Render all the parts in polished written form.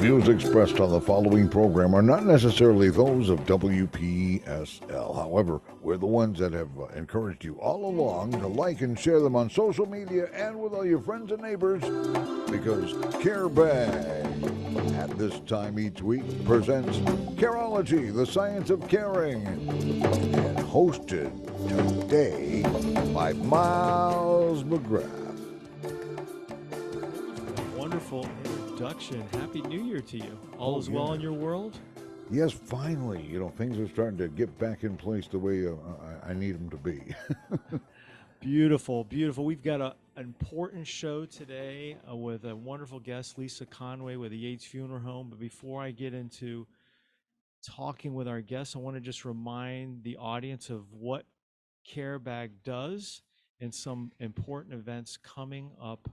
views expressed on the following program are not necessarily those of WPSL. However, we're the ones that have encouraged you all along to like and share them on social media and with all your friends and neighbors because Care Bag at this time each week presents Careology, the science of caring, and hosted today by Miles McGrath. Wonderful introduction. Happy New Year to you. All is well in your world? Yes, finally. Things are starting to get back in place the way I need them to be. Beautiful, beautiful. We've got an important show today with a wonderful guest, Lisa Conway with the Yates Funeral Home. But before I get into talking with our guests, I want to just remind the audience of what Care Bag does and some important events coming up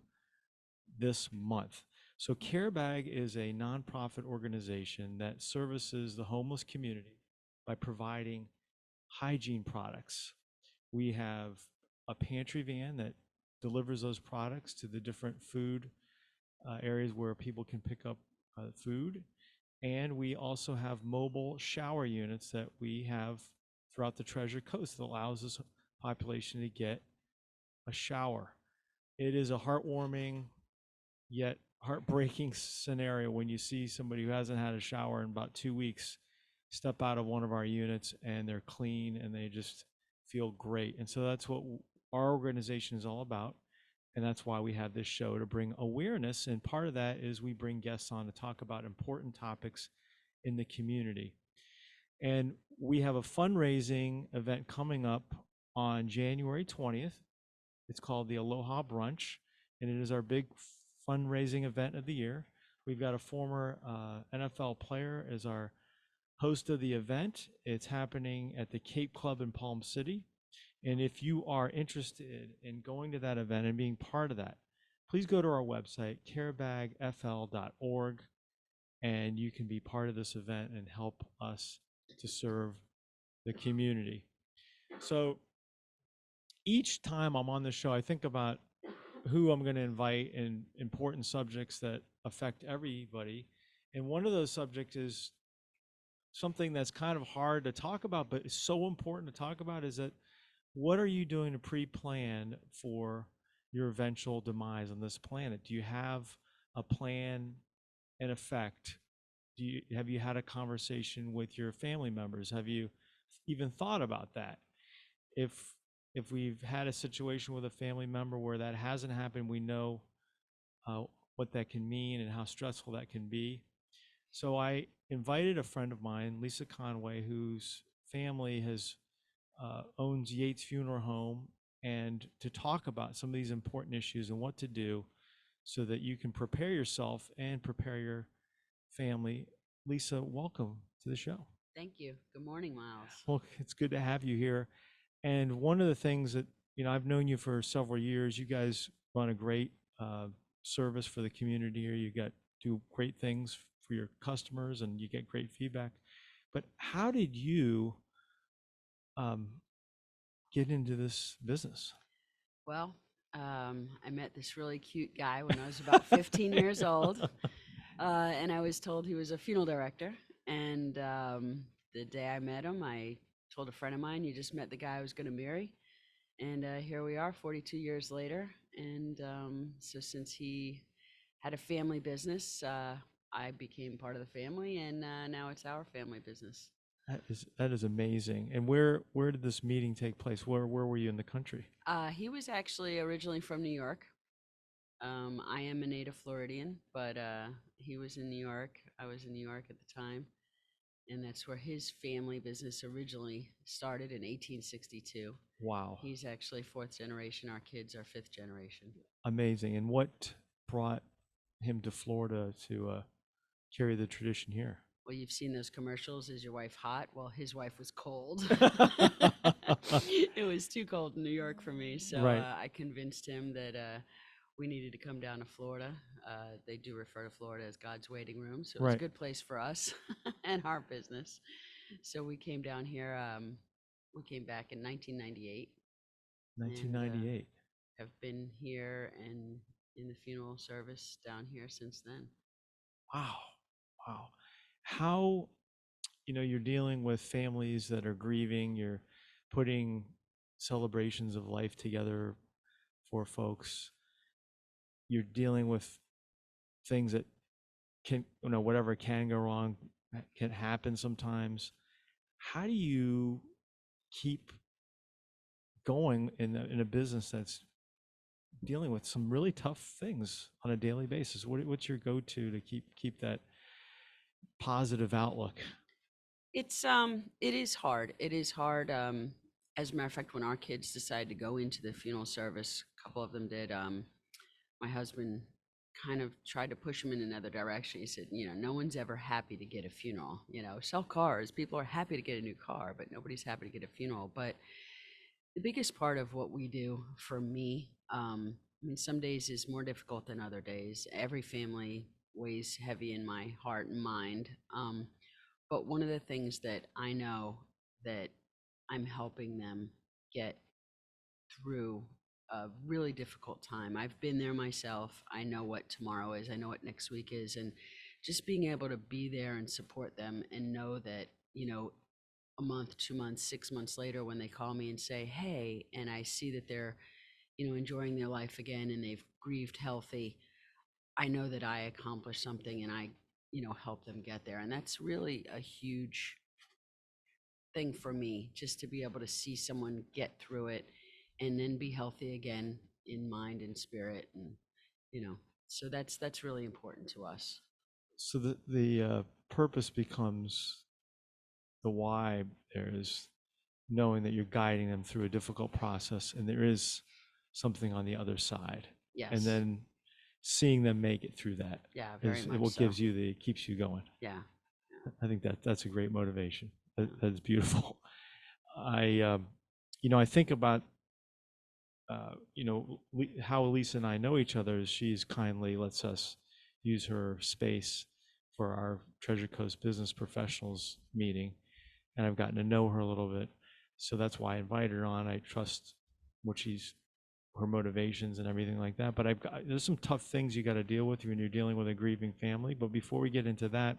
this month. So Care Bag is a nonprofit organization that services the homeless community by providing hygiene products. We have a pantry van that delivers those products to the different food areas where people can pick up food. And we also have mobile shower units that we have throughout the Treasure Coast that allows this population to get a shower. It is a heartwarming yet heartbreaking scenario when you see somebody who hasn't had a shower in about 2 weeks step out of one of our units and they're clean and they just feel great. And so that's what our organization is all about. And that's why we have this show, to bring awareness. And part of that is we bring guests on to talk about important topics in the community. And we have a fundraising event coming up on January 20th. It's called the Aloha Brunch, and it is our big fundraising event of the year. We've got a former NFL player as our host of the event. It's happening at the Cape Club in Palm City. And if you are interested in going to that event and being part of that, please go to our website, carebagfl.org, and you can be part of this event and help us to serve the community. So each time I'm on the show, I think about who I'm going to invite and important subjects that affect everybody. And one of those subjects is something that's kind of hard to talk about, but it's so important to talk about, is that what are you doing to pre-plan for your eventual demise on this planet? Do you have a plan in effect? Have you had a conversation with your family members? Have you even thought about that? If we've had a situation with a family member where that hasn't happened, we know what that can mean and how stressful that can be. So I invited a friend of mine, Lisa Conway, whose family has owns Yates Funeral Home, and to talk about some of these important issues and what to do so that you can prepare yourself and prepare your family. Lisa, welcome to the show. Thank you. Good morning, Miles. Well, it's good to have you here. And one of the things that, I've known you for several years. You guys run a great service for the community here. You do great things for your customers and you get great feedback. But how did you get into this business? Well, I met this really cute guy when I was about 15 years old, and I was told he was a funeral director. And the day I met him, I told a friend of mine, "You just met the guy I was going to marry." And here we are 42 years later. And so since he had a family business, I became part of the family, and now it's our family business. That is amazing. And where did this meeting take place? Where were you in the country? He was actually originally from New York. I am a native Floridian, but he was in New York. I was in New York at the time. And that's where his family business originally started in 1862. Wow. He's actually fourth generation. Our kids are fifth generation. Amazing. And what brought him to Florida to carry the tradition here? Well, you've seen those commercials. Is your wife hot? Well, his wife was cold. It was too cold in New York for me. So right. I convinced him that we needed to come down to Florida. They do refer to Florida as God's waiting room. So it was a good place for us and our business. So we came down here. We came back in 1998. 1998. Have been here and in the funeral service down here since then. Wow. Wow. How, you're dealing with families that are grieving, you're putting celebrations of life together for folks. You're dealing with things that can, whatever can go wrong can happen sometimes. How do you keep going in a business that's dealing with some really tough things on a daily basis? What's your go-to to keep that positive outlook? It is hard. It is hard. As a matter of fact, when our kids decided to go into the funeral service, a couple of them did. My husband kind of tried to push him in another direction. He said, no one's ever happy to get a funeral. Sell cars. People are happy to get a new car, but nobody's happy to get a funeral. But the biggest part of what we do for me, I mean, some days is more difficult than other days. Every family weighs heavy in my heart and mind. But one of the things that I know that I'm helping them get through a really difficult time. I've been there myself. I know what tomorrow is. I know what next week is. And just being able to be there and support them and know that, a month, 2 months, 6 months later, when they call me and say, hey, and I see that they're, enjoying their life again and they've grieved healthy, I know that I accomplished something and I, help them get there. And that's really a huge thing for me, just to be able to see someone get through it and then be healthy again in mind and spirit. And, so that's really important to us. So the purpose becomes the why. There is knowing that you're guiding them through a difficult process, and there is something on the other side, and Yes. then seeing them make it through that Yeah, very is much what so. keeps you going. Yeah. I think that's a great motivation. That's beautiful. I think about how Lisa and I know each other is she's kindly lets us use her space for our Treasure Coast Business Professionals meeting, and I've gotten to know her a little bit. So that's why I invited her on. I trust what her motivations and everything like that. But there's some tough things you got to deal with when you're dealing with a grieving family. But before we get into that,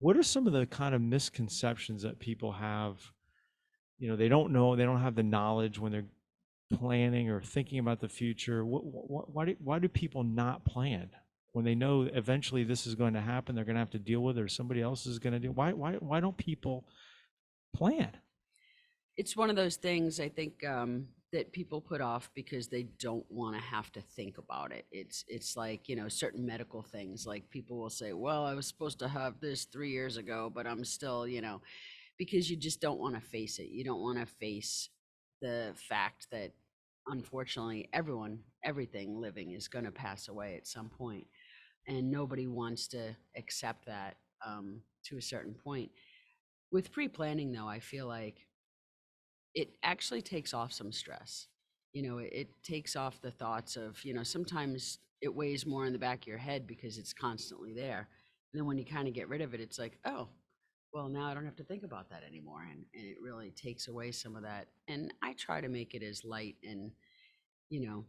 what are some of the kind of misconceptions that people have? They don't know, they don't have the knowledge when they're planning or thinking about the future. Why do people not plan when they know eventually this is going to happen? They're going to have to deal with it, or somebody else is going to do. Why don't people plan? It's one of those things I think that people put off because they don't want to have to think about it. It's like, certain medical things, like people will say, well, I was supposed to have this 3 years ago, but I'm still, because you just don't want to face it. You don't want to face the fact that unfortunately everything living is going to pass away at some point, and nobody wants to accept that to a certain point. With pre-planning, though, I feel like it actually takes off some stress. It takes off the thoughts of, sometimes it weighs more in the back of your head because it's constantly there. And then when you kind of get rid of it, it's like, oh, well, now I don't have to think about that anymore. And it really takes away some of that. And I try to make it as light and, you know,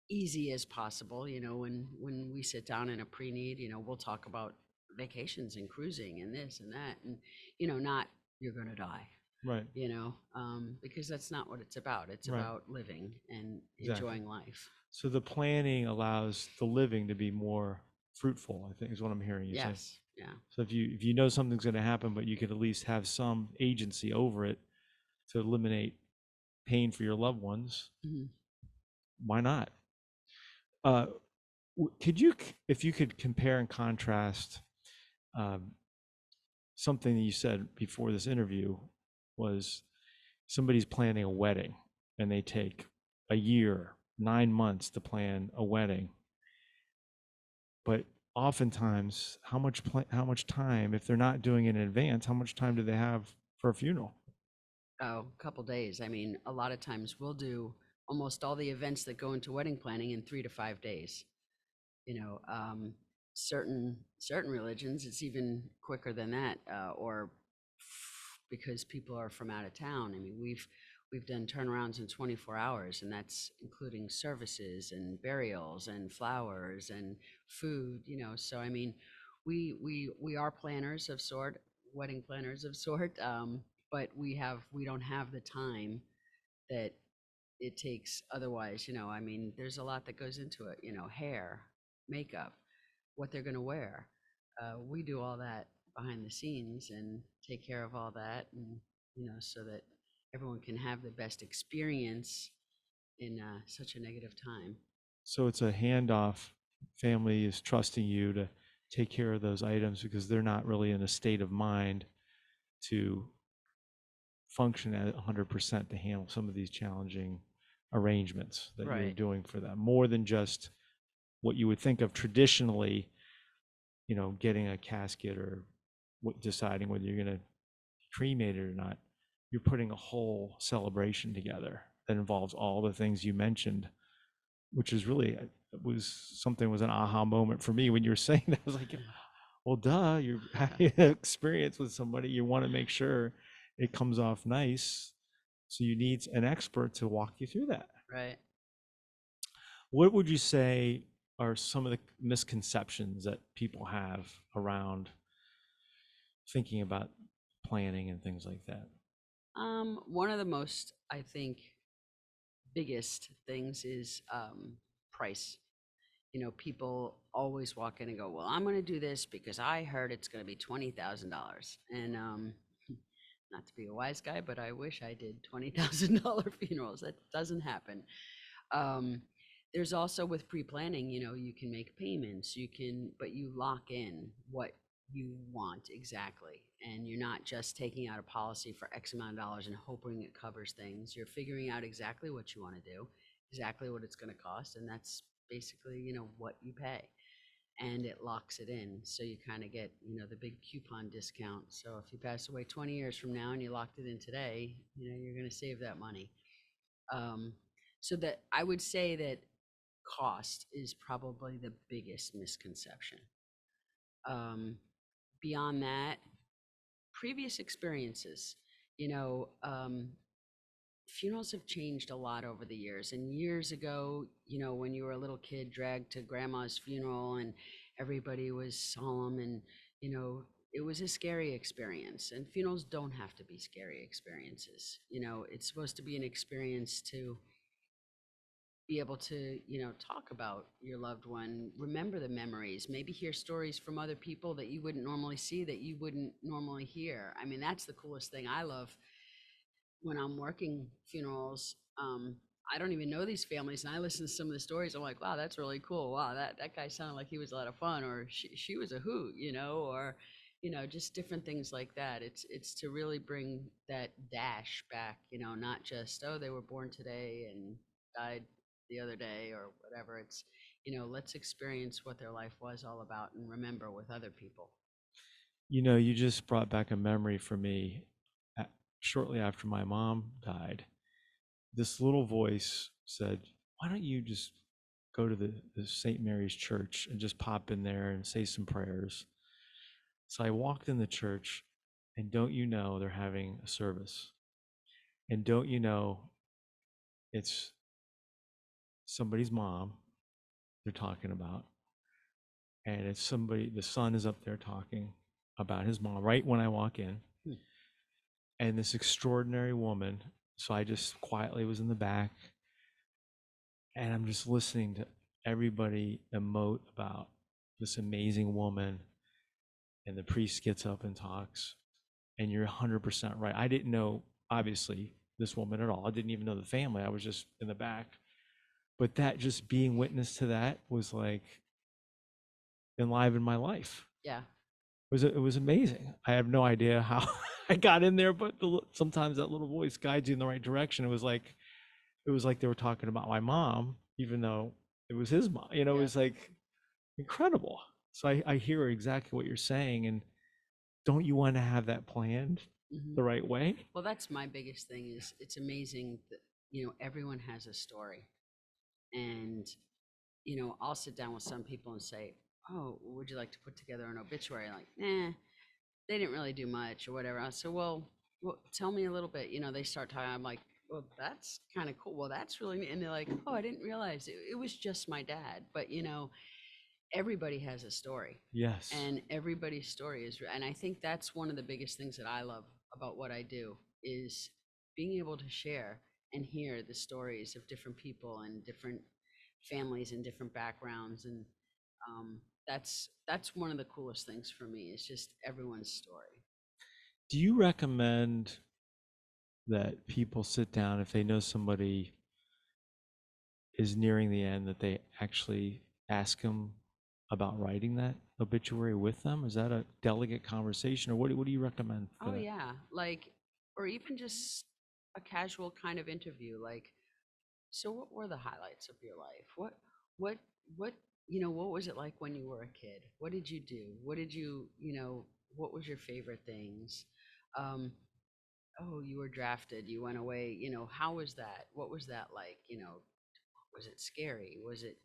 easy as possible. When we sit down in a pre-need, we'll talk about vacations and cruising and this and that. And, not you're going to die, Right, because that's not what it's about. It's right, about living and exactly. enjoying life. So the planning allows the living to be more fruitful, I think is what I'm hearing you say. Yes. Yeah. So if you know something's going to happen, but you could at least have some agency over it to eliminate pain for your loved ones, Mhm. why not? If you could compare and contrast um, something that you said before this interview was somebody's planning a wedding and they take a year, 9 months to plan a wedding, but oftentimes how much time, if they're not doing it in advance, how much time do they have for a funeral? Oh, a couple days. I mean, a lot of times we'll do almost all the events that go into wedding planning in 3 to 5 days. you know um certain religions it's even quicker than that, or because people are from out of town. I mean, we've we've done turnarounds in 24 hours, and that's including services and burials and flowers and food, you know. So I mean, we are planners of sort, wedding planners of sort, but we don't have the time that it takes otherwise, you know. I mean, there's a lot that goes into it, you know, hair, makeup, what they're going to wear. We do all that behind the scenes and take care of all that, and you know, so that everyone can have the best experience in such a negative time. So it's a handoff. Family is trusting you to take care of those items because they're not really in a state of mind to function at 100% to handle some of these challenging arrangements that you're Right. doing for them, more than just what you would think of traditionally, you know, getting a casket or deciding whether you're going to cremate it or not. You're putting a whole celebration together that involves all the things you mentioned, which is really was an aha moment for me when you were saying that. I was like, well, duh, you're having an experience with somebody. You want to make sure it comes off nice. So you need an expert to walk you through that. Right. What would you say are some of the misconceptions that people have around thinking about planning and things like that? One of the most, I think, biggest things is price. You know, people always walk in and go, "Well, I'm going to do this because I heard it's going to be $20,000." And not to be a wise guy, but I wish I did $20,000 funerals. That doesn't happen. Um, there's also with pre-planning, you know, you can make payments, you can, but you lock in what you want exactly. And you're not just taking out a policy for X amount of dollars and hoping it covers things. You're figuring out exactly what you want to do, exactly what it's going to cost. And that's basically, you know, what you pay. And it locks it in. So you kind of get, you know, the big coupon discount. So if you pass away 20 years from now and you locked it in today, you know, you're going to save that money. Um, so that I would say that cost is probably the biggest misconception. Um, Beyond that, previous experiences, you know, funerals have changed a lot over the years. And years ago, you know, when you were a little kid dragged to grandma's funeral and everybody was solemn and, you know, it was a scary experience. And funerals don't have to be scary experiences. You know, it's supposed to be an experience to be able to, you know, talk about your loved one, remember the memories, maybe hear stories from other people that you wouldn't normally see, that you wouldn't normally hear. I mean, that's the coolest thing I love when I'm working funerals. I don't even know these families, and I listen to some of the stories. I'm like, wow, that's really cool. Wow, that guy sounded like he was a lot of fun, or she was a hoot, you know, or you know, just different things like that. It's to really bring that dash back, you know, not just, oh, they were born today and died the other day or whatever. It's, you know, let's experience what their life was all about and remember with other people. You know, you just brought back a memory for me. A- Shortly after my mom died, this little voice said, why don't you just go to the St. Mary's Church and just pop in there and say some prayers? So I walked in the church, and don't you know they're having a service? And don't you know it's somebody's mom they're talking about? And it's somebody, the son is up there talking about his mom right when I walk in. Hmm. And this extraordinary woman, so I just quietly was in the back, and I'm just listening to everybody emote about this amazing woman. And the priest gets up and talks. And you're 100% right. I didn't know, obviously, this woman at all. I didn't even know the family. I was just in the back. But that, just being witness to that, was like enlivened my life. Yeah. It was amazing. I have no idea how I got in there, but sometimes that little voice guides you in the right direction. It was like they were talking about my mom, even though it was his mom. You know, it Yeah. was like incredible. So I hear exactly what you're saying, and don't you want to have that planned Hmm. the right way? Well, that's my biggest thing is it's amazing that, you know, everyone has a story. And, you know, I'll sit down with some people and say, oh, would you like to put together an obituary? Like, nah, they didn't really do much or whatever. I said, well, tell me a little bit. You know, they start talking. I'm like, well, that's kind of cool. Well, that's really neat. And they're like, oh, I didn't realize it was just my dad. But, everybody has a story, Yes. and everybody's story and I think that's one of the biggest things that I love about what I do is being able to share and hear the stories of different people and different families and different backgrounds. And that's one of the coolest things for me is just everyone's story. Do you recommend that people sit down if they know somebody is nearing the end, that they actually ask them about writing that obituary with them? Is that a delicate conversation, or what do you recommend for Oh that? yeah, like, or even just a casual kind of interview, like, so what were the highlights of your life? What, what, what was it like when you were a kid? What did you do? What did what was your favorite things? Um, oh, you were drafted, you went away, how was that? What was that like? Was it scary? Was it,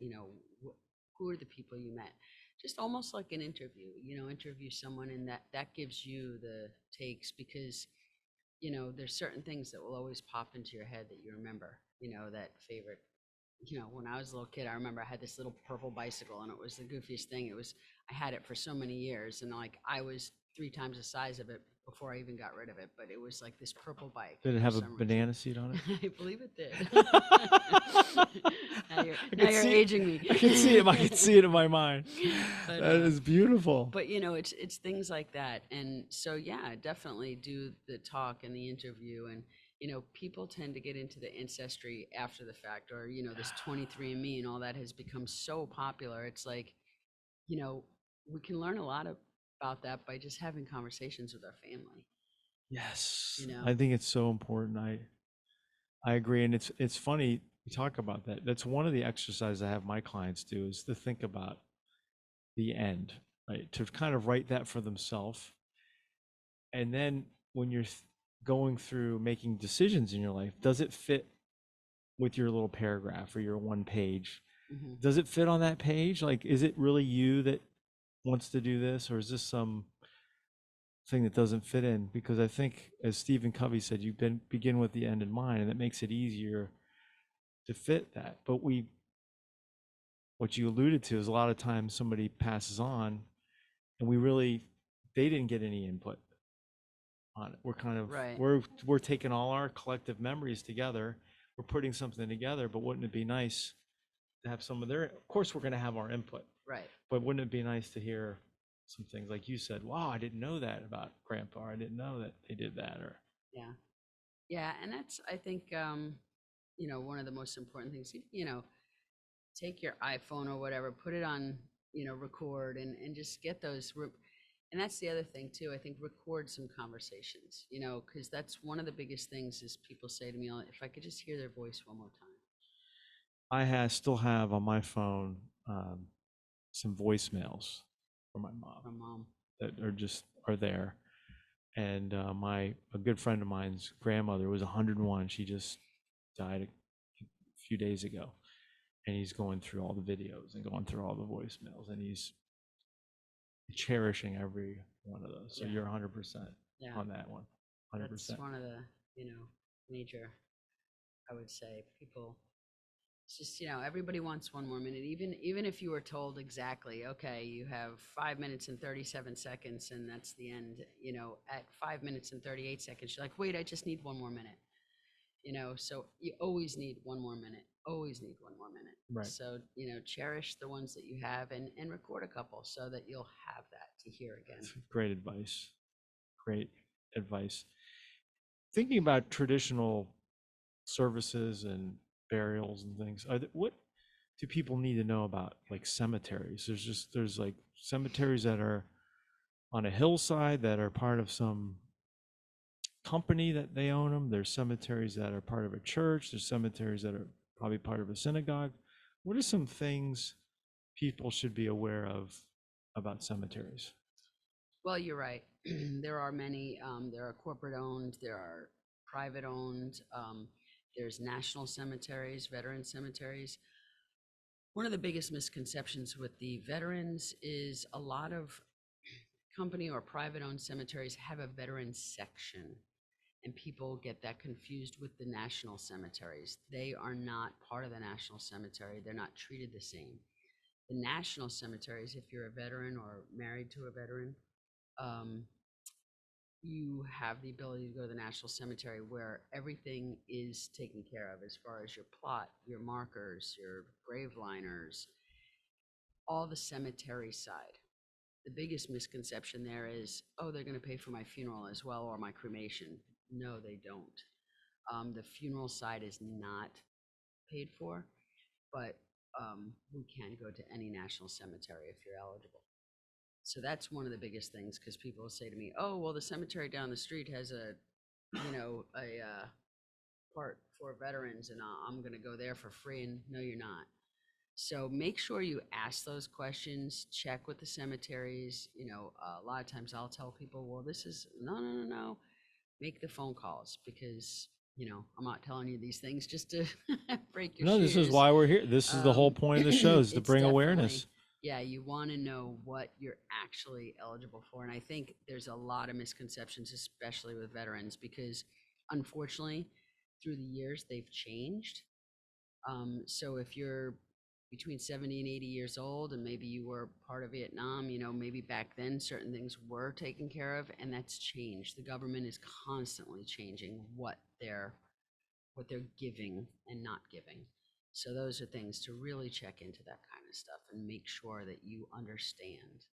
who are the people you met? Just almost like an interview, interview someone, and that gives you the takes because, there's certain things that will always pop into your head that you remember, that favorite. When I was a little kid, I remember I had this little purple bicycle and it was the goofiest thing. I had it for so many years, and like I was 3 times the size of it before I even got rid of it, but it was like this purple bike Did it for have a some reason. banana seat on it? I believe it did. now you're, I now could you're see aging me. I can see it. I can see it in my mind. But, That is beautiful. but it's things like that. And so yeah, definitely do the talk and the interview. And people tend to get into the ancestry after the fact, or this 23andMe and all that has become so popular. It's like, you know we can learn a lot about that by just having conversations with our family. Yes, you know I think it's so important. I agree, and it's funny we talk about that. That's one of the exercises I have my clients do is to think about the end, right? To kind of write that for themselves, and then when you're going through making decisions in your life, does it fit with your little paragraph or your one page? hmm Does it fit on that page? Like, is it really you that wants to do this, or is this some thing that doesn't fit in? Because I think, as Stephen Covey said, begin with the end in mind, and that makes it easier to fit that. But what you alluded to is a lot of times somebody passes on, and they didn't get any input on it. right. We're taking all our collective memories together, we're putting something together. But wouldn't it be nice to have some of their? Of course, we're going to have our input, Right. but wouldn't it be nice to hear some things like you said? Wow, I didn't know that about Grandpa. I didn't know that they did that. Or Yeah. Yeah, and that's, I think, one of the most important things. Take your iPhone or whatever, put it on, record, and just get and that's the other thing too. I think record some conversations, because that's one of the biggest things is people say to me, "Oh, if I could just hear their voice one more time." still have on my phone some voicemails from my mom From mom. that are there. And a good friend of mine's grandmother was 101. She just died a few days ago, and he's going through all the videos and going through all the voicemails, and he's cherishing every one of those. So Yeah. you're 100% Yeah. on that one. That's 100%. one of the, major, I would say, people. It's just, everybody wants one more minute. Even if you were told exactly, okay, you have 5 minutes and 37 seconds, and that's the end. At 5 minutes and 38 seconds, you're like, wait, I just need one more minute. So you always need one more minute. Always need one more minute. Right. So cherish the ones that you have, and record a couple so that you'll have that to hear again. That's great advice. Great advice. Thinking about traditional services and burials and things, what do people need to know about, like, cemeteries? There's like cemeteries that are on a hillside that are part of some company that they own them. There's cemeteries that are part of a church. There's cemeteries that are probably part of a synagogue. What are some things people should be aware of about cemeteries? Well, you're right. There are many. There are corporate owned. There are private owned. There's national cemeteries, veteran cemeteries. One of the biggest misconceptions with the veterans is a lot of company or private owned cemeteries have a veteran section. And people get that confused with the national cemeteries. They are not part of the national cemetery. They're not treated the same. The national cemeteries, if you're a veteran or married to a veteran, you have the ability to go to the national cemetery where everything is taken care of as far as your plot, your markers, your grave liners, all the cemetery side. The biggest misconception there is, oh, they're going to pay for my funeral as well or my cremation. No, they don't. The funeral side is not paid for, but we can go to any national cemetery if you're eligible. So that's one of the biggest things, because people will say to me, oh, well, the cemetery down the street has a part for veterans and I'm going to go there for free. And no, you're not. So make sure you ask those questions, check with the cemeteries. A lot of times I'll tell people, well, this is no. Make the phone calls, because, I'm not telling you these things just to break your No, shoes. this is why we're here. This is the whole point of the show, is to It's bring definitely- awareness. Yeah, you want to know what you're actually eligible for. And I think there's a lot of misconceptions, especially with veterans, because unfortunately, through the years, they've changed. So if you're between 70 and 80 years old, and maybe you were part of Vietnam, maybe back then certain things were taken care of, and that's changed. The government is constantly changing what they're giving and not giving. So those are things to really check into, that kind of stuff, and make sure that you understand.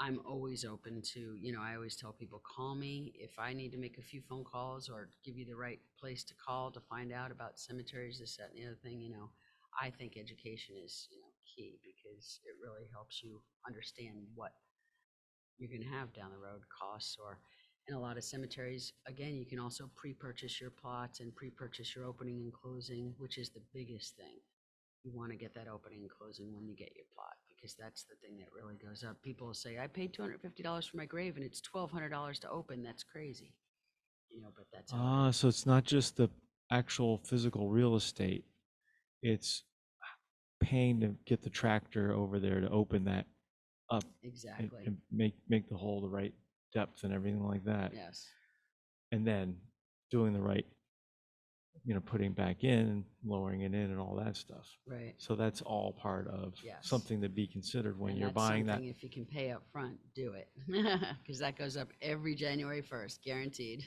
I'm always open to, I always tell people, call me if I need to make a few phone calls or give you the right place to call to find out about cemeteries, this, that, and the other thing. I think education is, key, because it really helps you understand what you're going to have down the road, costs. Or in a lot of cemeteries, again, you can also pre-purchase your plots and pre-purchase your opening and closing, which is the biggest thing. You want to get that opening and closing when you get your plot, because that's the thing that really goes up. People will say, I paid $250 for my grave and it's $1,200 to open. That's crazy. But that's how it is. So it's not just the actual physical real estate. It's paying to get the tractor over there to open that up Exactly. and make the hole the right depth and everything like that. Yes. And then doing the right, putting back in and lowering it in and all that stuff. Right. So that's all part of Yes. something to be considered when And you're that's buying that. something, if you can pay up front, do it. Because that goes up every January 1st, guaranteed.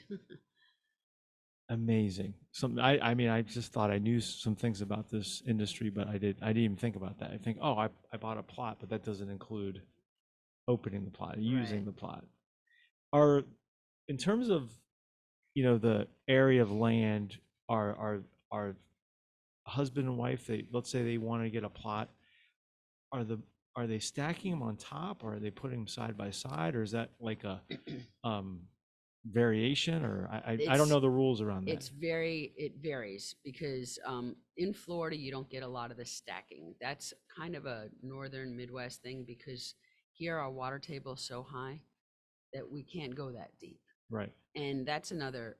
Amazing. I mean, I just thought I knew some things about this industry, but I didn't even think about that. I think, oh, I bought a plot, but that doesn't include opening the plot, using Right. the plot. In terms of, the area of land, are husband and wife, let's say they want to get a plot, are they stacking them on top, or are they putting them side by side, or is that like a variation, or I don't know the rules around that. It varies, because in Florida you don't get a lot of the stacking. That's kind of a northern Midwest thing, because here our water table is so high that we can't go that deep. Right. And that's another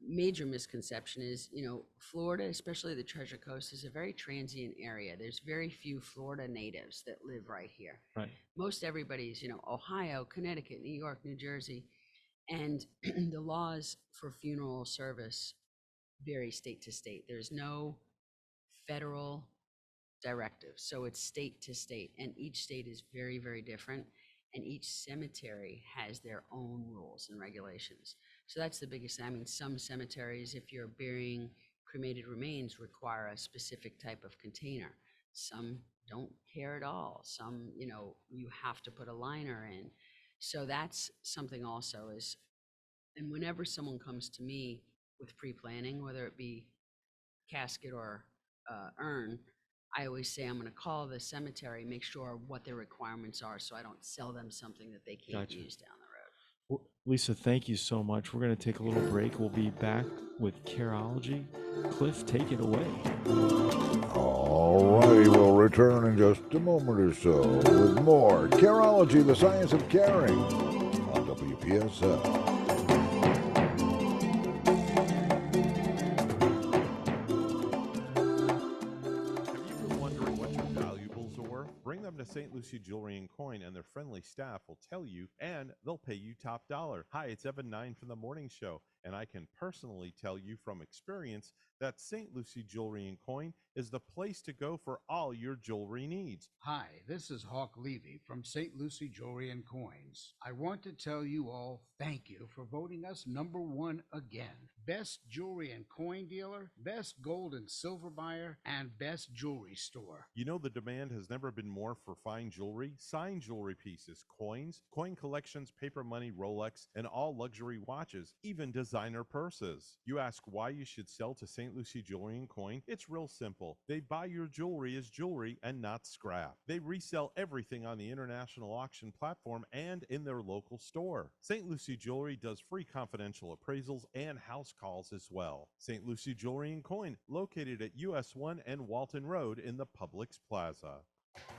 major misconception is, Florida, especially the Treasure Coast, is a very transient area. There's very few Florida natives that live right here. Right. Most everybody's, Ohio, Connecticut, New York, New Jersey. And the laws for funeral service vary state to state. There's no federal directive. So it's state to state, and each state is very, very different. And each cemetery has their own rules and regulations. So that's the biggest thing. I mean, some cemeteries, if you're burying cremated remains, require a specific type of container. Some don't care at all. Some, you have to put a liner in. So that's something also is, and whenever someone comes to me with pre-planning, whether it be casket or urn, I always say I'm going to call the cemetery, make sure what their requirements are, so I don't sell them something that they can't Gotcha. use down the road. Lisa, thank you so much. We're going to take a little break. We'll be back with Careology. Cliff, take it away. All righty, we'll return in just a moment or so with more Careology, the science of caring, on WPSL. Have you been wondering what your valuables are worth? Bring them to St. Lucie Jewelry and Coin, and their friendly staff will tell you, and they'll pay you top dollar. Hi, it's Evan 9 from the morning show, and I can personally tell you from experience that St. Lucie Jewelry and Coin is the place to go for all your jewelry needs. Hi, this is Hawk Levy from St. Lucie Jewelry and Coins. I want to tell you all thank you for voting us #1 again. Best jewelry and coin dealer, best gold and silver buyer, and best jewelry store. You know, the demand has never been more for fine jewelry, signed jewelry pieces, coins, coin collections, paper money, Rolex, and all luxury watches, even designer purses. You ask why you should sell to St. Lucie Jewelry and Coin? It's real simple. They buy your jewelry as jewelry and not scrap. They resell everything on the international auction platform and in their local store. St. Lucie Jewelry does free confidential appraisals and house calls as well. St. Lucie Jewelry and Coin, located at US 1 and Walton Road in the Publix Plaza.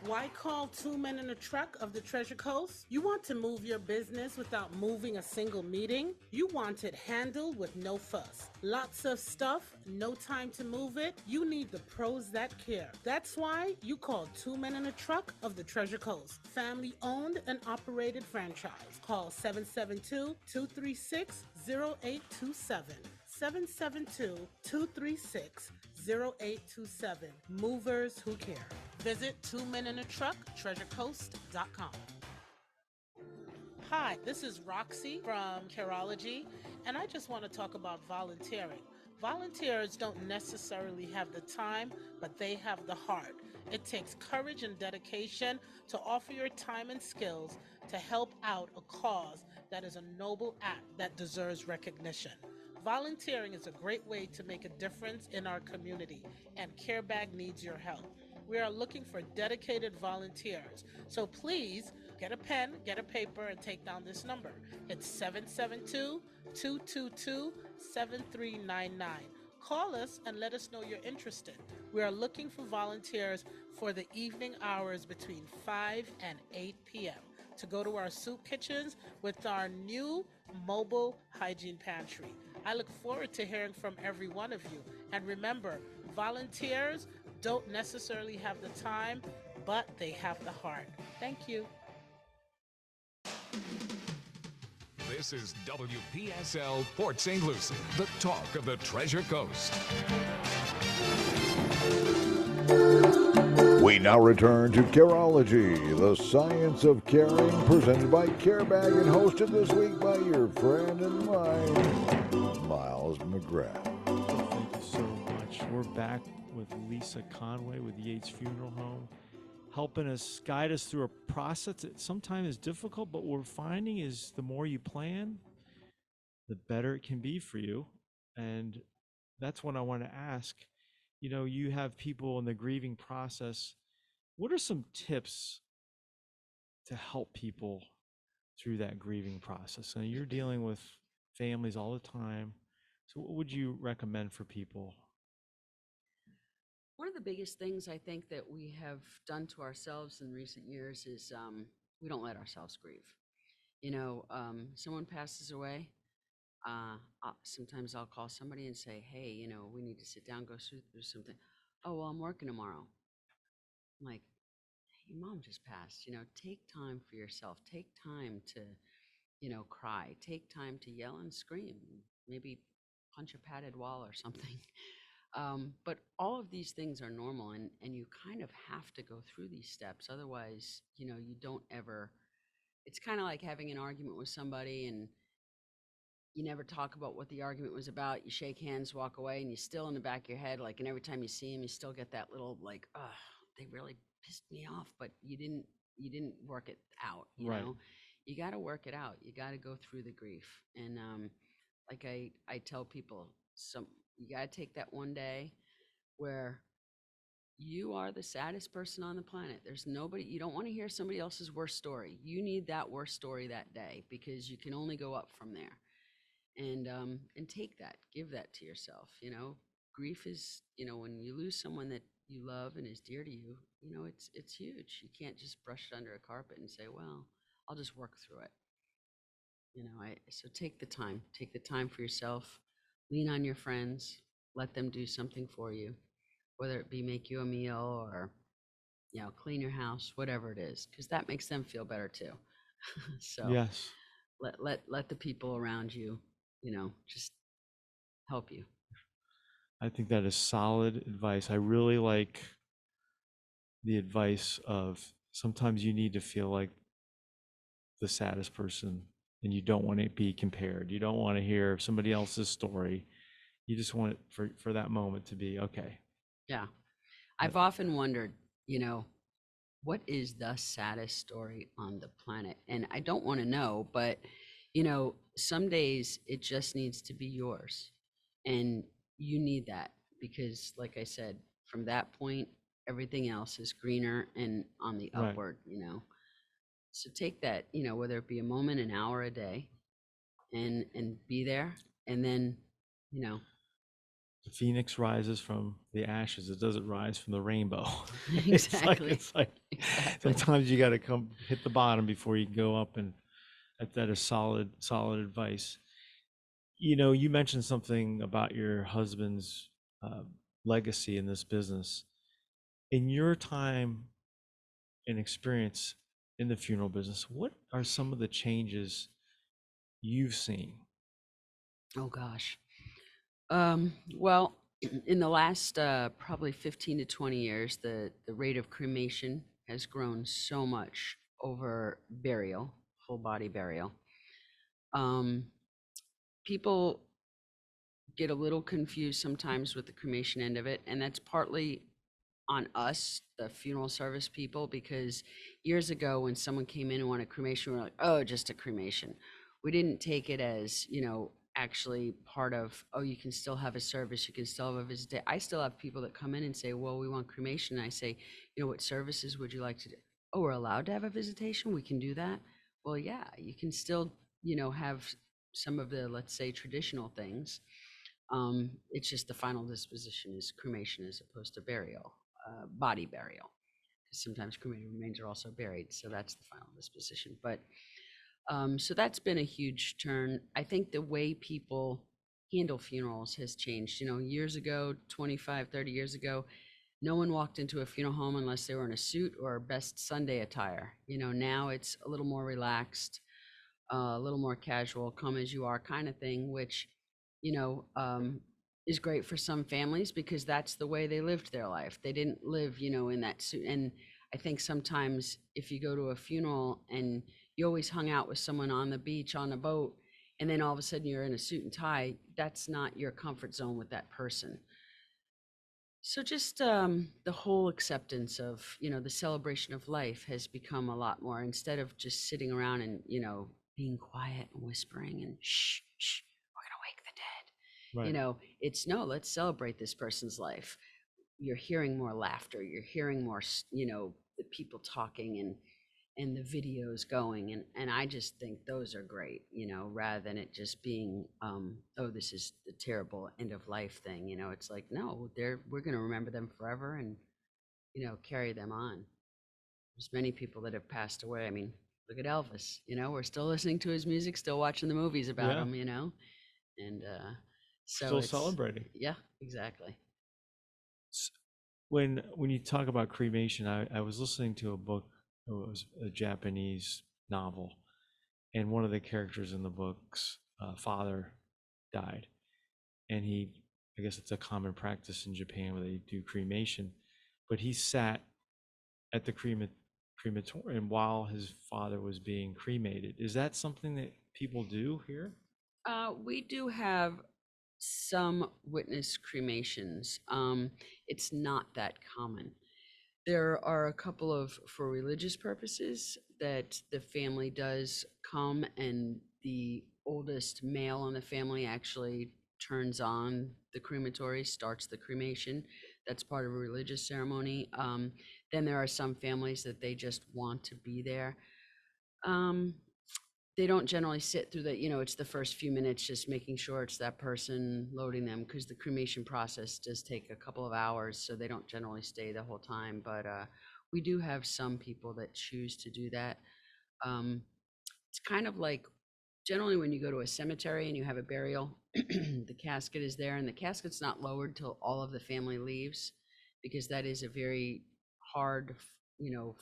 Why call Two Men in a Truck of the Treasure Coast? You want to move your business without moving a single meeting? You want it handled with no fuss. Lots of stuff, no time to move it? You need the pros that care. That's why you call Two Men in a Truck of the Treasure Coast. Family owned and operated franchise. Call 772-236-0827. 772-236-0827. Movers who care. Visit Two Men in a Truck, treasurecoast.com. Hi, this is Roxy from Careology, and I just want to talk about volunteering. Volunteers don't necessarily have the time, but they have the heart. It takes courage and dedication to offer your time and skills to help out a cause that is a noble act that deserves recognition. Volunteering is a great way to make a difference in our community, and CareBag needs your help. We are looking for dedicated volunteers. So please get a pen, get a paper, and take down this number. It's 772-222-7399. Call us and let us know you're interested. We are looking for volunteers for the evening hours between 5 and 8 p.m. to go to our soup kitchens with our new mobile hygiene pantry. I look forward to hearing from every one of you. And remember, volunteers don't necessarily have the time, but they have the heart. Thank you. This is WPSL Port St. Lucie, the talk of the Treasure Coast. We now return to Careology, the science of caring, presented by CareBag and hosted this week by your friend and mine, Miles McGrath. Thank you so much. We're back with Lisa Conway with Yates Funeral Home, helping us guide us through a process that sometimes is difficult, but what we're finding is the more you plan, the better it can be for you. And that's what I want to ask. You know, you have people in the grieving process. What are some tips to help people through that grieving process? And you're dealing with families all the time. So what would you recommend for people? One of the biggest things I think that we have done to ourselves in recent years is we don't let ourselves grieve. You know, someone passes away. Sometimes I'll call somebody and say, hey, you know, we need to sit down, go through something. Oh, well, I'm working tomorrow. I'm like, hey, your mom just passed. You know, take time for yourself. Take time to, you know, cry. Take time to yell and scream. Maybe punch a padded wall or something. But all of these things are normal, and you kind of have to go through these steps. Otherwise, you know, you don't ever, it's kind of like having an argument with somebody and you never talk about what the argument was about. You shake hands, walk away, and you still in the back of your head, like, and every time you see him, you still get that little like, they really pissed me off, but you didn't work it out, you Right. know? You got to work it out. You got to go through the grief. And like I tell people, you got to take that one day where you are the saddest person on the planet. There's nobody, you don't want to hear somebody else's worst story. You need that worst story that day because you can only go up from there. And take that, give that to yourself. You know, grief is, you know, when you lose someone that you love and is dear to you, you know, it's huge. You can't just brush it under a carpet and say, well, I'll just work through it. You know, so take the time for yourself, lean on your friends, let them do something for you, whether it be make you a meal or clean your house, whatever it is, because that makes them feel better too. So Yes. let the people around you, just help you. I think that is solid advice. I really like the advice of sometimes you need to feel like the saddest person and you don't want to be compared. You don't want to hear somebody else's story. You just want it for that moment to be okay. Yeah. I've often wondered, what is the saddest story on the planet? And I don't want to know, but some days it just needs to be yours. And you need that because, like I said, from that point, everything else is greener and on the Right. upward. So take that, whether it be a moment, an hour, a day, and be there. And then, you know, The phoenix rises from the ashes. It doesn't rise from the rainbow. Exactly. It's like Exactly. sometimes you got to come hit the bottom before you go up, and that is solid advice. You mentioned something about your husband's uh, legacy in this business. In your time and experience in the funeral business, what are some of the changes you've seen? Oh gosh. Well, in the last probably 15 to 20 years, the rate of cremation has grown so much over burial, full body burial. Um, People get a little confused sometimes with the cremation end of it, and that's partly on us, the funeral service people, because years ago when someone came in and wanted cremation, we were like, oh, just a cremation. We didn't take it as, actually part of, oh, you can still have a service, you can still have a visit. I still have people that come in and say, well, we want cremation. And I say, what services would you like to do? Oh, we're allowed to have a visitation? We can do that? Well, yeah, you can still, have some of the, let's say, traditional things. It's just the final disposition is cremation as opposed to burial, body burial. Sometimes cremated remains are also buried, so that's the final disposition. But so that's been a huge turn. I think the way people handle funerals has changed. Years ago, 25, 30 years ago, no one walked into a funeral home unless they were in a suit or best Sunday attire. Now it's a little more relaxed, a little more casual, come as you are kind of thing, which, you know, um, is great for some families because that's the way they lived their life. They didn't live, in that suit. And I think sometimes if you go to a funeral and you always hung out with someone on the beach, on a boat, and then all of a sudden you're in a suit and tie, that's not your comfort zone with that person. So just the whole acceptance of, the celebration of life has become a lot more instead of just sitting around and, being quiet and whispering and shh, shh, we're gonna wake the dead. Right. It's no, let's celebrate this person's life. You're hearing more laughter. You're hearing more, the people talking and the videos going, and I just think those are great, rather than it just being oh, this is the terrible end of life thing. It's like, no, we're going to remember them forever and carry them on. There's many people that have passed away. I mean, look at Elvis. We're still listening to his music, still watching the movies about Yeah. him. And so Still it's, celebrating. yeah, exactly. S- When you talk about cremation, I was listening to a book. It was a Japanese novel, and one of the characters in the book's father died, and I guess it's a common practice in Japan where they do cremation, but he sat at the crematorium while his father was being cremated. Is that something that people do here? We do have some witness cremations. It's not that common. There are a couple of, for religious purposes, that the family does come and the oldest male in the family actually turns on the crematory, starts the cremation. That's part of a religious ceremony. Then there are some families that they just want to be there. Um, they don't generally sit through it's the first few minutes just making sure it's that person, loading them, because the cremation process does take a couple of hours, so they don't generally stay the whole time. But we do have some people that choose to do that. um, it's kind of like generally when you go to a cemetery and you have a burial, the casket is there and the casket's not lowered till all of the family leaves, because that is a very hard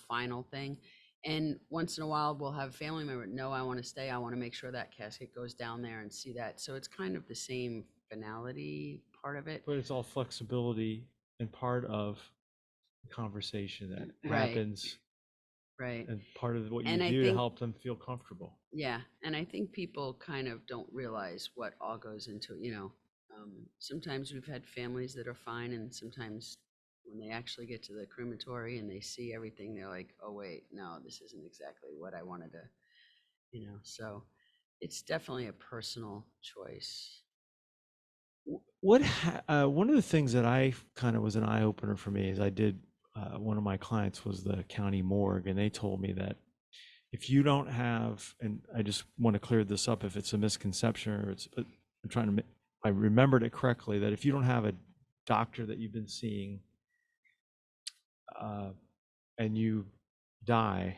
final thing. And once in a while, we'll have a family member, no, I want to stay. I want to make sure that casket goes down there and see that. So it's kind of the same finality part of it. But it's all flexibility and part of the conversation that Right. happens Right. and part of what you And I do to think- help them feel comfortable. Yeah. And I think people kind of don't realize what all goes into it. Sometimes we've had families that are fine, and sometimes when they actually get to the crematory and they see everything, they're like, oh, wait, no, this isn't exactly what I wanted to, so it's definitely a personal choice. One of the things that I kind of was an eye opener for me is one of my clients was the county morgue, and they told me that if you don't have, and I just want to clear this up if it's a misconception or I remembered it correctly, that if you don't have a doctor that you've been seeing and you die,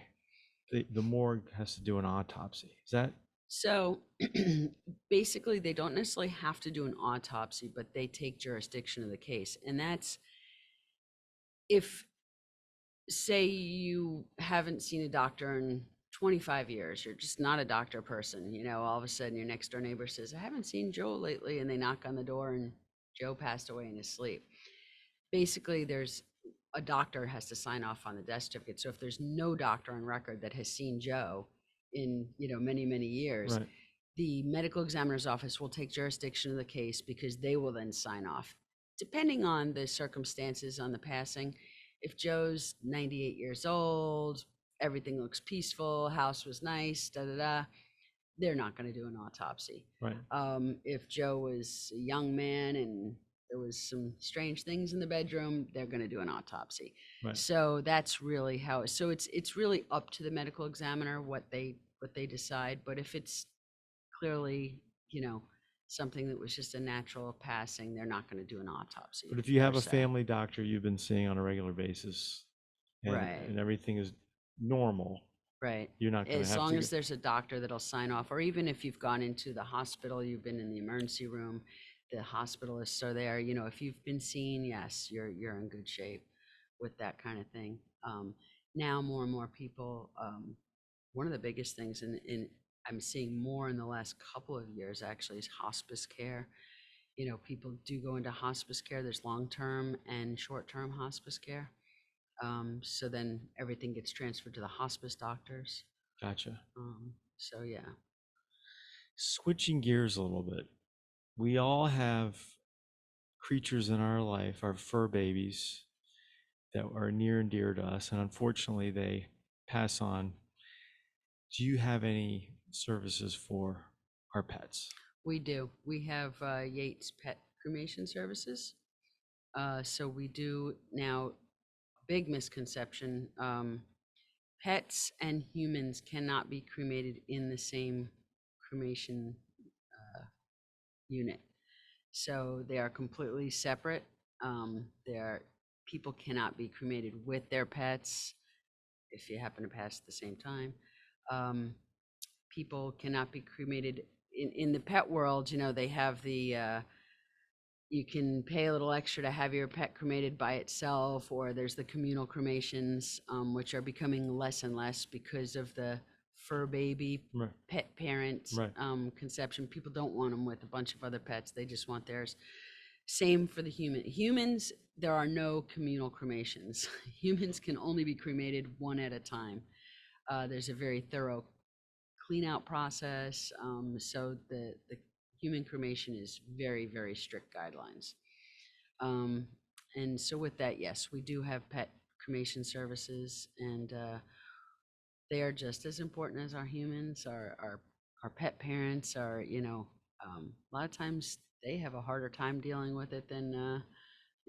the morgue has to do an autopsy. Is that? So basically, they don't necessarily have to do an autopsy, but they take jurisdiction of the case. And that's if, say, you haven't seen a doctor in 25 years, you're just not a doctor person, all of a sudden your next door neighbor says, I haven't seen Joe lately, and they knock on the door and Joe passed away in his sleep. Basically, there's a doctor has to sign off on the death certificate. So if there's no doctor on record that has seen Joe in, many, many years, Right. the medical examiner's office will take jurisdiction of the case because they will then sign off. Depending on the circumstances on the passing, if Joe's 98 years old, everything looks peaceful, house was nice, they're not going to do an autopsy. Right. If Joe was a young man and there was some strange things in the bedroom, they're going to do an autopsy. Right. So that's really how. So it's really up to the medical examiner what they decide. But if it's clearly, something that was just a natural passing, they're not going to do an autopsy. But if you have per a se. family doctor you've been seeing on a regular basis and, Right. and everything is normal, Right. you're not going to As have long to. as there's a doctor that'll sign off, or even if you've gone into the hospital, you've been in the emergency room, the hospitalists are there, if you've been seen, yes, you're in good shape with that kind of thing. Now more and more people, one of the biggest things in I'm seeing more in the last couple of years actually is hospice care. People do go into hospice care. There's long-term and short-term hospice care. So then everything gets transferred to the hospice doctors. Gotcha. So yeah. Switching gears a little bit, we all have creatures in our life, our fur babies, that are near and dear to us, and unfortunately they pass on. Do you have any services for our pets? We do. We have Yates Pet Cremation Services. So we do now, big misconception, pets and humans cannot be cremated in the same cremation unit. So they are completely separate. People cannot be cremated with their pets if you happen to pass at the same time. People cannot be cremated in the pet world. They have the you can pay a little extra to have your pet cremated by itself, or there's the communal cremations, which are becoming less and less because of the fur baby Right. pet parent Right. conception. People don't want them with a bunch of other pets. They just want theirs. Same for the humans. There are no communal cremations. Humans can only be cremated one at a time. There's a very thorough clean out process. So the human cremation is very, very strict guidelines. And so with that, yes, we do have pet cremation services, and they are just as important as our humans. Our pet parents are, a lot of times they have a harder time dealing with it than the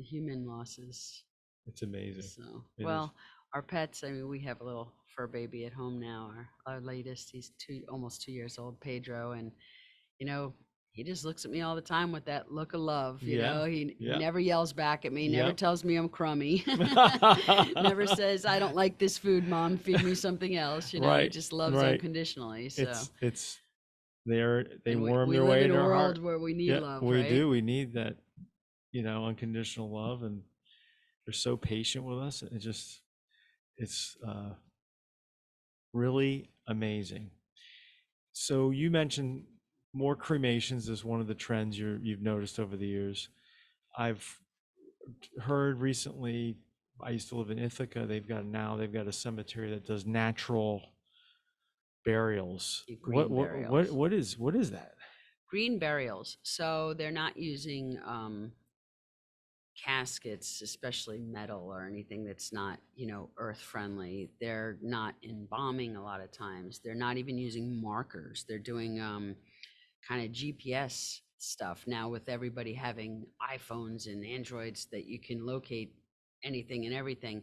human losses. It's amazing. So, It is. well, our pets, we have a little fur baby at home now. Our latest, he's almost 2 years old, Pedro, and he just looks at me all the time with that look of love. He never yells back at me, never tells me I'm crummy, never says I don't like this food, Mom, feed me something else. He Right, just loves right. unconditionally. So They And worm we their live way in into a our world heart. where we need love, we right? do. We need that, unconditional love, and they're so patient with us. It's really amazing. So you mentioned more cremations as one of the trends you've noticed over the years. I've heard recently, I used to live in Ithaca, they've got a cemetery that does natural burials. Green burials. What is that? Green burials. So they're not using caskets, especially metal or anything that's not, earth friendly. They're not embalming a lot of times. They're not even using markers. They're doing kind of GPS stuff now, with everybody having iPhones and Androids that you can locate anything and everything,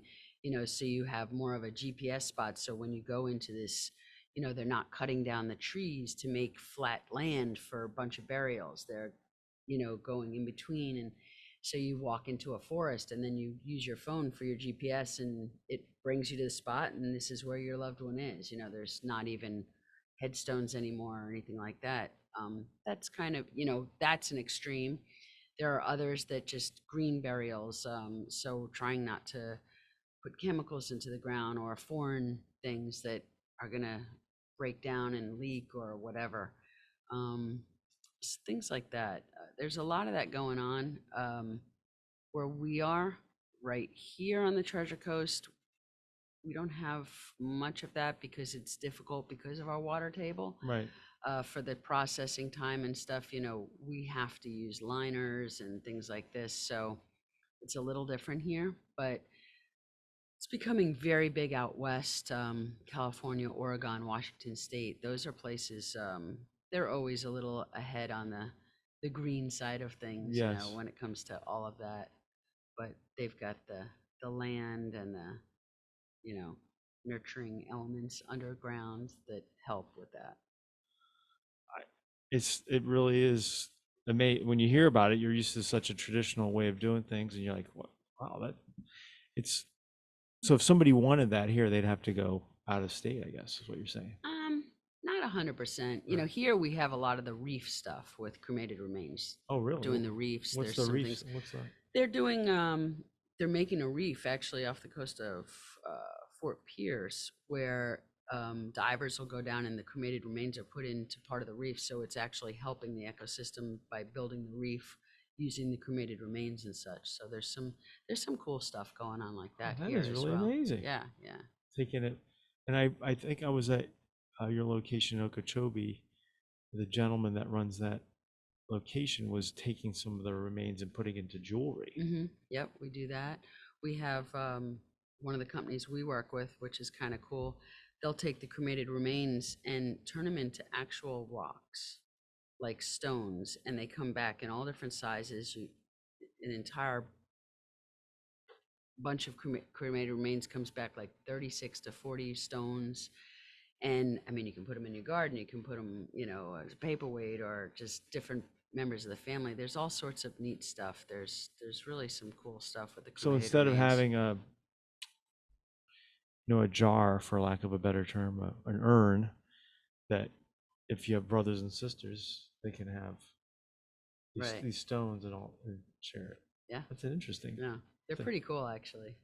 so you have more of a GPS spot. So when you go into this, they're not cutting down the trees to make flat land for a bunch of burials. They're, going in between. And so you walk into a forest and then you use your phone for your GPS and it brings you to the spot, and this is where your loved one is. There's not even headstones anymore or anything like that. That's kind of, that's an extreme. There are others that just green burials. So trying not to put chemicals into the ground or foreign things that are going to break down and leak or whatever. Things like that. There's a lot of that going on. Where we are right here on the Treasure Coast, we don't have much of that because it's difficult because of our water table. Right. For the processing time and stuff, we have to use liners and things like this. So it's a little different here, but it's becoming very big out west. California, Oregon, Washington State. Those are places, they're always a little ahead on the green side of things, Yes. when it comes to all of that. But they've got the land and the, nurturing elements underground that help with that. It really is amazing when you hear about it. You're used to such a traditional way of doing things, and you're like, wow, that it's. So if somebody wanted that here, they'd have to go out of state, I guess, is what you're saying. Not 100%. Right. Here we have a lot of the reef stuff with cremated remains. Oh, really? Doing the reefs. What's There's the some reefs? things What's that? they're doing. They're making a reef actually off the coast of Fort Pierce, where divers will go down and the cremated remains are put into part of the reef. So it's actually helping the ecosystem by building the reef using the cremated remains and such. So there's some cool stuff going on like that, That here is as really well. amazing. Yeah, yeah. Taking it, and I think I was at your location in Okeechobee. The gentleman that runs that location was taking some of the remains and putting into jewelry. Yep, we do that. We have one of the companies we work with, which is kind of cool. They'll take the cremated remains and turn them into actual rocks, like stones, and they come back in all different sizes. An entire bunch of cremated remains comes back like 36 to 40 stones. And I mean, you can put them in your garden, you can put them, as a paperweight or just different members of the family. There's all sorts of neat stuff. There's really some cool stuff with the So cremated instead of remains. having a jar, for lack of a better term, an urn, that if you have brothers and sisters, they can have Right. these stones and all and share it. Yeah. That's an interesting. Yeah, they're pretty cool actually.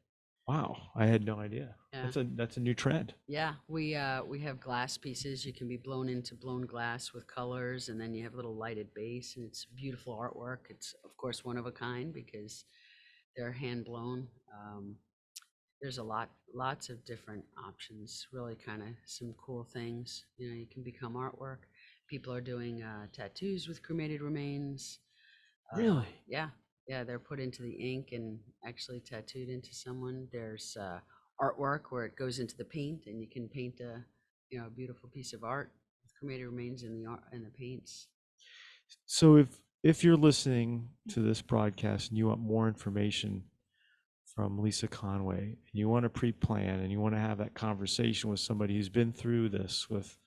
Wow, I had no idea. Yeah. That's a new trend. Yeah, we have glass pieces. You can be blown into blown glass with colors, and then you have a little lighted base, and it's beautiful artwork. It's of course one of a kind because they're hand blown. There's lots of different options. Really, kind of some cool things. You can become artwork. People are doing tattoos with cremated remains. Really? Yeah, yeah, they're put into the ink and actually tattooed into someone. There's artwork where it goes into the paint, and you can paint a beautiful piece of art with cremated remains in the art and the paints. So if you're listening to this broadcast and you want more information from Lisa Conway, and you want to pre-plan and you want to have that conversation with somebody who's been through this with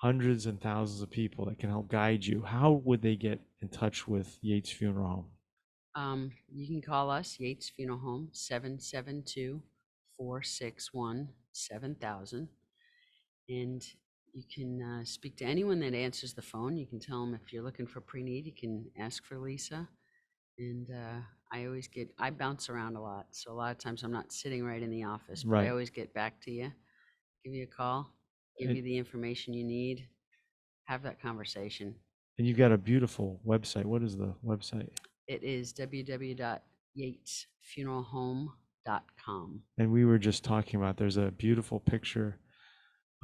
hundreds and thousands of people that can help guide you, how would they get in touch with Yates Funeral Home? You can call us, Yates Funeral Home, 772-461-7000. And you can speak to anyone that answers the phone. You can tell them if you're looking for pre-need, you can ask for Lisa. And I bounce around a lot. So a lot of times I'm not sitting right in the office, but Right. I always get back to you, give you a call, give And, you the information you need, have that conversation. and you've got a beautiful website. What is the website? It is www.yatesfuneralhome.com. And we were just talking about, there's a beautiful picture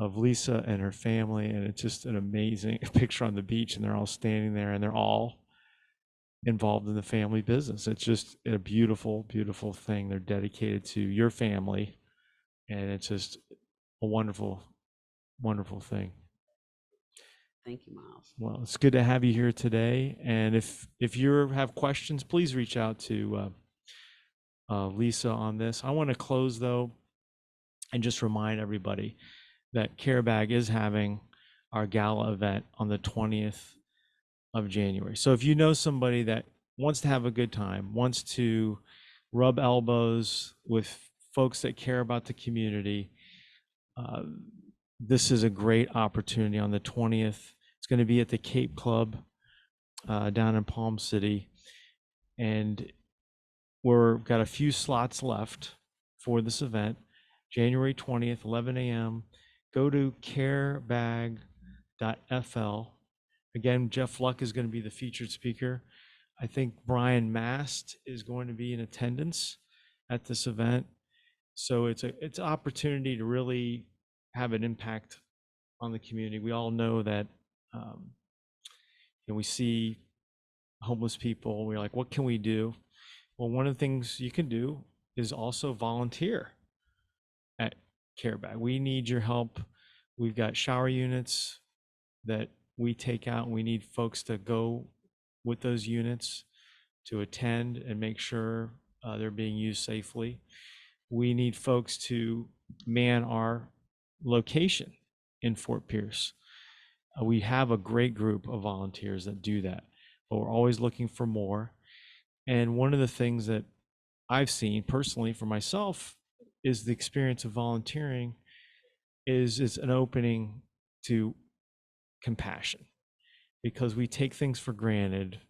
of Lisa and her family, and it's just an amazing picture on the beach, and they're all standing there, and they're all involved in the family business. It's just a beautiful, beautiful thing. They're dedicated to your family, and it's just a wonderful, wonderful thing. Thank you, Miles. Well, it's good to have you here today. And if you have questions, please reach out to Lisa on this. I want to close though, and just remind everybody that CareBag is having our gala event on the 20th of January. So if you know somebody that wants to have a good time, wants to rub elbows with folks that care about the community, this is a great opportunity on the 20th. It's going to be at the Cape Club down in Palm City. And we've got a few slots left for this event. January 20th, 11 a.m. Go to carebag.fl. Again, Jeff Luck is going to be the featured speaker. I think Brian Mast is going to be in attendance at this event. So it's an opportunity to really have an impact on the community. We all know that we see homeless people. We're like, what can we do? Well, one of the things you can do is also volunteer at CareBag. We need your help. We've got shower units that we take out, and we need folks to go with those units to attend and make sure they're being used safely. We need folks to man our location in Fort Pierce. We have a great group of volunteers that do that, but we're always looking for more. And one of the things that I've seen personally for myself is the experience of volunteering is an opening to compassion, because we take things for granted.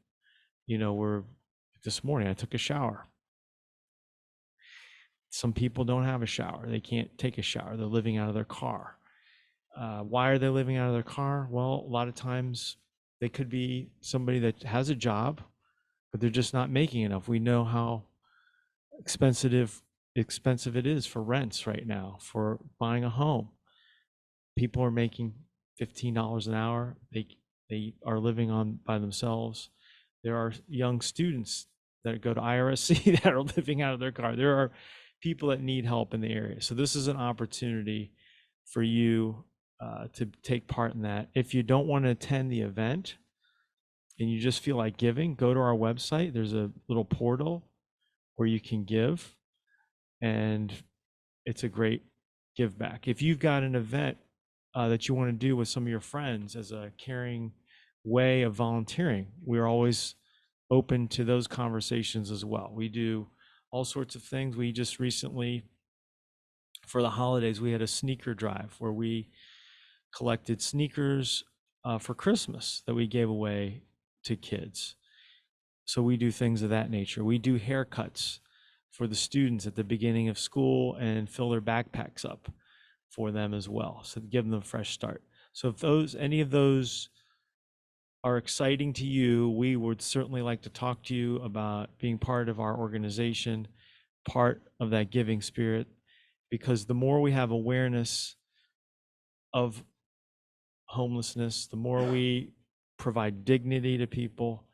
This morning I took a shower. Some people don't have a shower. They can't take a shower. They're living out of their car. Why are they living out of their car? Well, a lot of times they could be somebody that has a job, but they're just not making enough. We know how expensive it is for rents right now, for buying a home. People are making $15 an hour. They are living on by themselves. There are young students that go to IRSC that are living out of their car. There are people that need help in the area. So this is an opportunity for you to take part in that. If you don't want to attend the event and you just feel like giving, go to our website. There's a little portal where you can give, and it's a great give back. If you've got an event that you want to do with some of your friends as a caring way of volunteering, we're always open to those conversations as well. We do all sorts of things. We just recently, for the holidays, we had a sneaker drive where we collected sneakers for Christmas that we gave away to kids. So we do things of that nature. We do haircuts for the students at the beginning of school and fill their backpacks up for them as well, so to give them a fresh start. So if any of those are exciting to you, we would certainly like to talk to you about being part of our organization, part of that giving spirit, because the more we have awareness of homelessness, the more we provide dignity to people,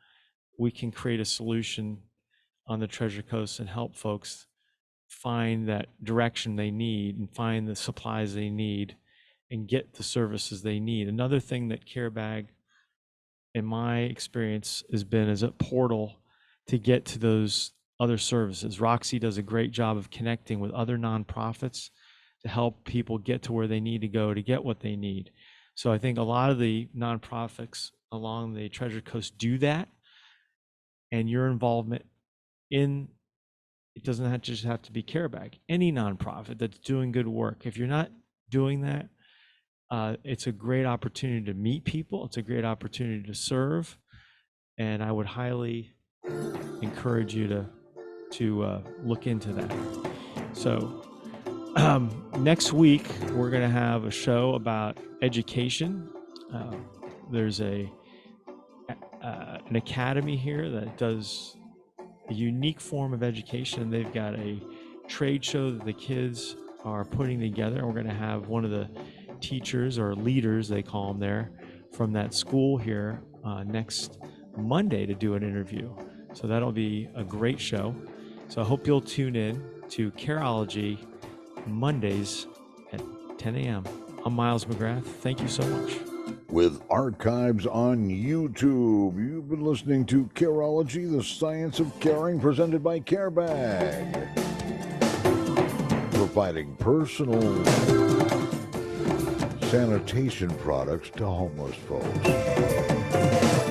we can create a solution on the Treasure Coast and help folks find that direction they need and find the supplies they need and get the services they need. Another thing that CareBag, in my experience, has been as a portal to get to those other services. Roxy does a great job of connecting with other nonprofits to help people get to where they need to go to get what they need. So I think a lot of the nonprofits along the Treasure Coast do that, and your involvement in it doesn't just have to be CareBag. Any nonprofit that's doing good work, if you're not doing that, it's a great opportunity to meet people. It's a great opportunity to serve, and I would highly encourage you to to look into that. So next week we're going to have a show about education. There's an academy here that does a unique form of education. They've got a trade show that the kids are putting together, and we're going to have one of the teachers or leaders, they call them there, from that school here next Monday to do an interview. So that'll be a great show. So I hope you'll tune in to Careology Mondays at 10 a.m. I'm Miles McGrath. Thank you so much. With archives on YouTube, you've been listening to Careology, the Science of Caring, presented by CareBag, providing personal sanitation products to homeless folks.